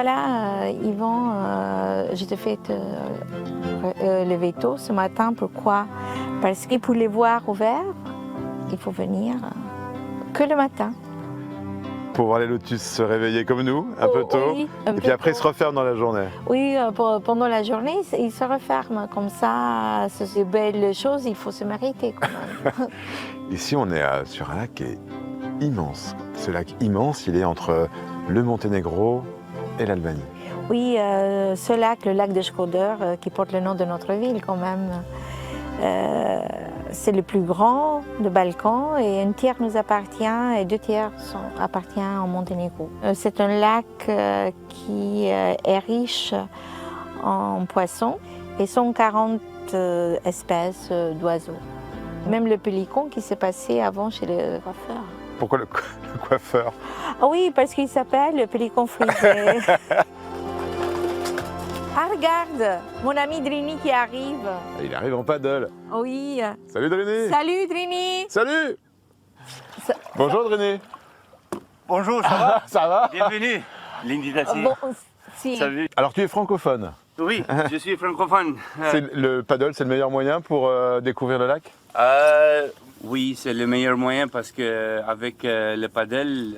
voilà, Yvan, je te fais le veto ce matin. Pourquoi? Parce que pour les voir ouverts, il faut venir que le matin. Pour voir les lotus se réveiller comme nous, un peu tôt, oui, et puis après ils se referment dans la journée. Oui, pendant la journée, ils se referment. Comme ça, c'est belles choses, il faut se mériter quand même. Ici, on est sur un lac qui est immense. Ce lac immense, il est entre le Monténégro et l'Albanie. Oui, ce lac, le lac de Škoder, qui porte le nom de notre ville quand même, c'est le plus grand de Balkans et un tiers nous appartient et 2 tiers appartiennent au Monténégro. C'est un lac qui est riche en poissons et 140 espèces d'oiseaux. Même le pélican qui s'est passé avant chez le coiffeur. Pourquoi le coiffeur? Ah oui, parce qu'il s'appelle le pélican frisé. Ah regarde, mon ami Drini qui arrive. Il arrive en paddle. Oui. Salut Drini. Salut Drini. Salut. Bonjour Drini. Bonjour, ça va? Ça va? Bienvenue, l'invitation. Bon, si. Salut. Alors tu es francophone. Oui, je suis francophone. Le paddle, c'est le meilleur moyen pour découvrir le lac? Oui, c'est le meilleur moyen parce que avec le paddle,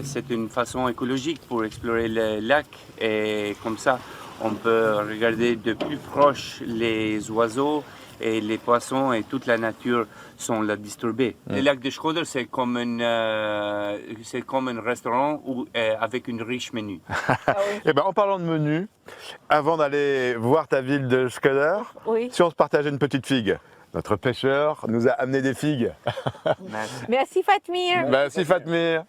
c'est une façon écologique pour explorer le lac et comme ça, on peut regarder de plus proche les oiseaux et les poissons et toute la nature sans la disturber. Le lac de Škoder, c'est comme un restaurant avec une riche menu. Ah oui. Et ben, en parlant de menu, avant d'aller voir ta ville de Škoder, Oui. si on se partageait une petite figue. Notre pêcheur nous a amené des figues. Merci. Merci Fatmir. Merci Fatmir.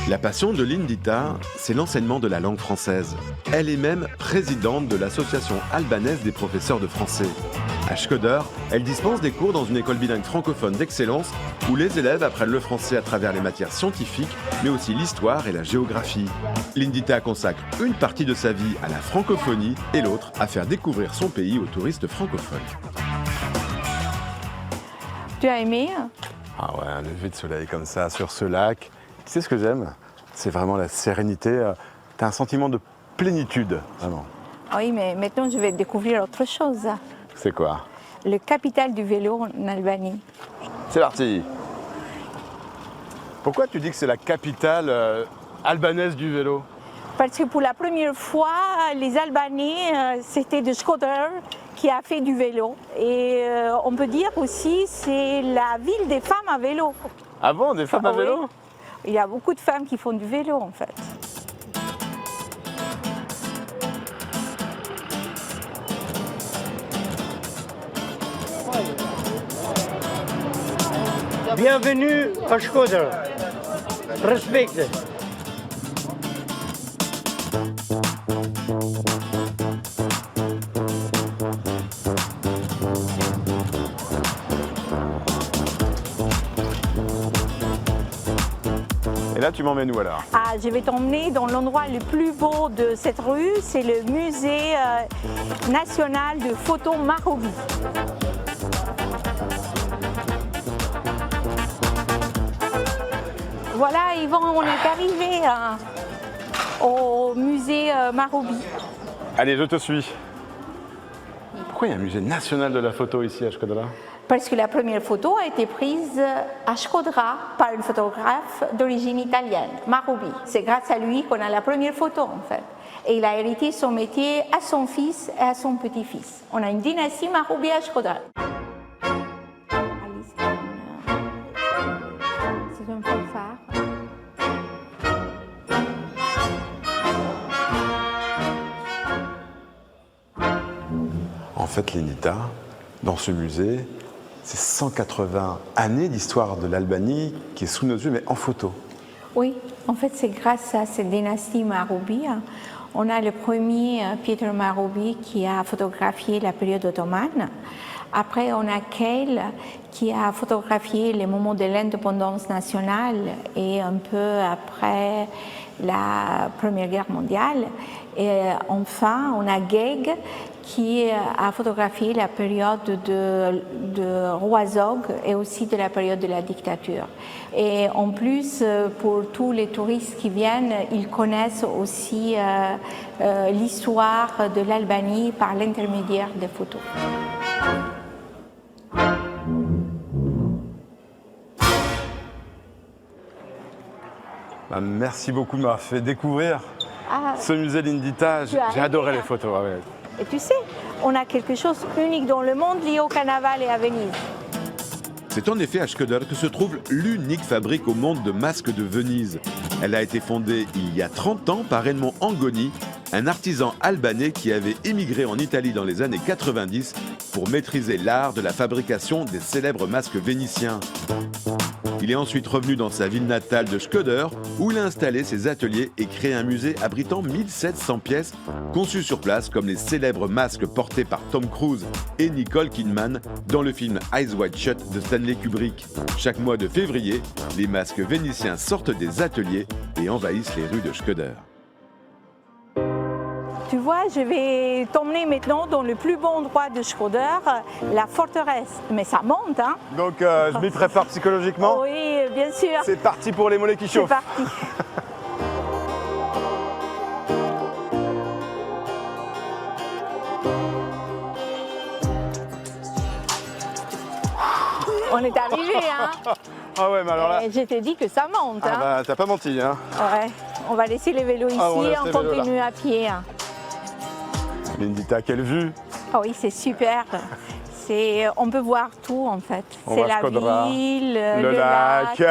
La passion de Lindita, c'est l'enseignement de la langue française. Elle est même présidente de l'association albanaise des professeurs de français. À Škoder, elle dispense des cours dans une école bilingue francophone d'excellence où les élèves apprennent le français à travers les matières scientifiques, mais aussi l'histoire et la géographie. Lindita consacre une partie de sa vie à la francophonie et l'autre à faire découvrir son pays aux touristes francophones. Tu as aimé? Ah ouais, un lever de soleil comme ça sur ce lac. Tu sais ce que j'aime? C'est vraiment la sérénité. Tu as un sentiment de plénitude, vraiment. Oui, mais maintenant je vais découvrir autre chose. C'est quoi? Le capital du vélo en Albanie. C'est parti. Pourquoi tu dis que c'est la capitale albanaise du vélo? Parce que pour la première fois, les Albanais, c'était de Škoder qui a fait du vélo. Et on peut dire aussi c'est la ville des femmes à vélo. Ah bon, des femmes à Oui. vélo? Il y a beaucoup de femmes qui font du vélo en fait. Bienvenue à Škoder. Respecte. Et là, tu m'emmènes où alors? Ah, je vais t'emmener dans l'endroit le plus beau de cette rue, c'est le musée national de photo Marobi. Voilà, Yvan, on est arrivé au musée Marobi. Allez, je te suis. Pourquoi il y a un musée national de la photo ici à Škoder? Parce que la première photo a été prise à Škodra par un photographe d'origine italienne, Marobi. C'est grâce à lui qu'on a la première photo en fait. Et il a hérité son métier à son fils et à son petit-fils. On a une dynastie Marobi à Škoder. C'est un fanfare. En fait, Lindita, dans ce musée, c'est 180 années d'histoire de l'Albanie qui est sous nos yeux, mais en photo. Oui, en fait, c'est grâce à cette dynastie Marobi. On a le premier Pietro Marobi qui a photographié la période ottomane. Après, on a Keil qui a photographié les moments de l'indépendance nationale et un peu après la Première Guerre mondiale. Et enfin, on a Geig qui a photographié la période de roi Zog et aussi de la période de la dictature. Et en plus, pour tous les touristes qui viennent, ils connaissent aussi l'histoire de l'Albanie par l'intermédiaire des photos. Merci beaucoup de m'avoir fait découvrir ce musée Lindita. J'ai adoré les photos. Ouais. Et tu sais, on a quelque chose d'unique dans le monde lié au carnaval et à Venise. C'est en effet à Schkoder que se trouve l'unique fabrique au monde de masques de Venise. Elle a été fondée il y a 30 ans par Edmond Angoni, un artisan albanais qui avait émigré en Italie dans les années 90 pour maîtriser l'art de la fabrication des célèbres masques vénitiens. Il est ensuite revenu dans sa ville natale de Schkoder, où il a installé ses ateliers et créé un musée abritant 1700 pièces conçues sur place comme les célèbres masques portés par Tom Cruise et Nicole Kidman dans le film Eyes Wide Shut de Stanley Kubrick. Chaque mois de février, les masques vénitiens sortent des ateliers et envahissent les rues de Schkoder. Tu vois, je vais t'emmener maintenant dans le plus beau endroit de Schkoder, la forteresse. Mais ça monte, hein? Donc je m'y prépare psychologiquement. Oui, bien sûr. C'est parti pour les mollets qui C'est chauffent. parti. On est arrivé, hein? Ah ouais, mais alors là... Et je t'ai dit que ça monte, hein? bah t'as pas menti, hein? Ouais. On va laisser les vélos ici, on laisse on les vélos là. continue à pied. Hein. Lindita, quelle vue! Ah oui, c'est super. On peut voir tout en fait. On C'est voit la Shkodra, ville, le lac,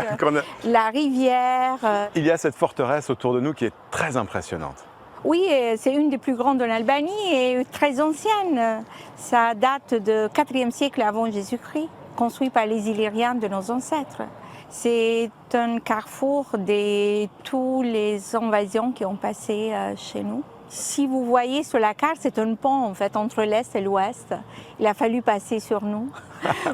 la rivière. Il y a cette forteresse autour de nous qui est très impressionnante. Oui, c'est une des plus grandes en Albanie et très ancienne. Ça date du IVe siècle avant Jésus-Christ, construit par les Illyriens de nos ancêtres. C'est un carrefour de toutes les invasions qui ont passé chez nous. Si vous voyez sur la carte, c'est un pont en fait entre l'Est et l'Ouest. Il a fallu passer sur nous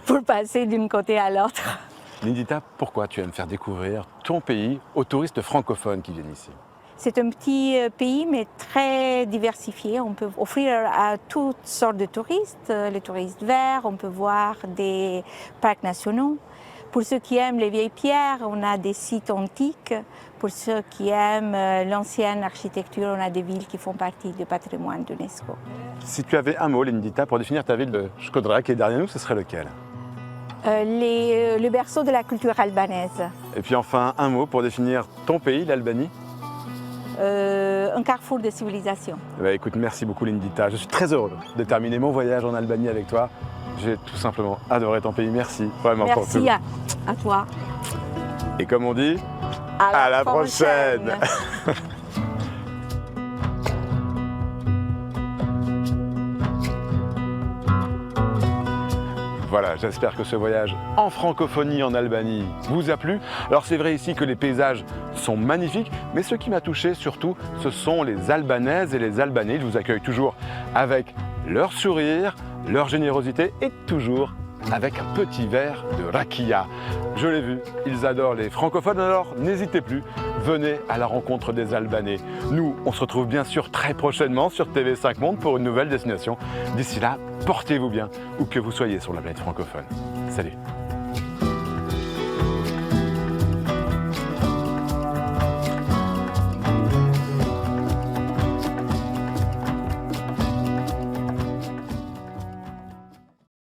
pour passer d'un côté à l'autre. Lindita, pourquoi tu aimes faire découvrir ton pays aux touristes francophones qui viennent ici? C'est un petit pays, mais très diversifié. On peut offrir à toutes sortes de touristes, les touristes verts, on peut voir des parcs nationaux. Pour ceux qui aiment les vieilles pierres, on a des sites antiques. Pour ceux qui aiment l'ancienne architecture, on a des villes qui font partie du patrimoine de l'UNESCO. Si tu avais un mot, Lindita, pour définir ta ville de Schkodra qui est derrière nous, ce serait lequel? Le berceau de la culture albanaise. Et puis enfin, un mot pour définir ton pays, l'Albanie? Un carrefour de civilisation. Écoute, merci beaucoup Lindita. Je suis très heureux de terminer mon voyage en Albanie avec toi. J'ai tout simplement adoré ton pays. Merci vraiment pour tout. Merci à toi. Et comme on dit, à la prochaine. Voilà, j'espère que ce voyage en francophonie en Albanie vous a plu. Alors c'est vrai ici que les paysages sont magnifiques, mais ce qui m'a touché surtout, ce sont les Albanaises et les Albanais. Ils vous accueillent toujours avec leur sourire, leur générosité et toujours avec un petit verre de rakia. Je l'ai vu, ils adorent les francophones, alors n'hésitez plus, venez à la rencontre des Albanais. Nous, on se retrouve bien sûr très prochainement sur TV5 Monde pour une nouvelle destination. D'ici là, portez-vous bien, où que vous soyez sur la planète francophone. Salut!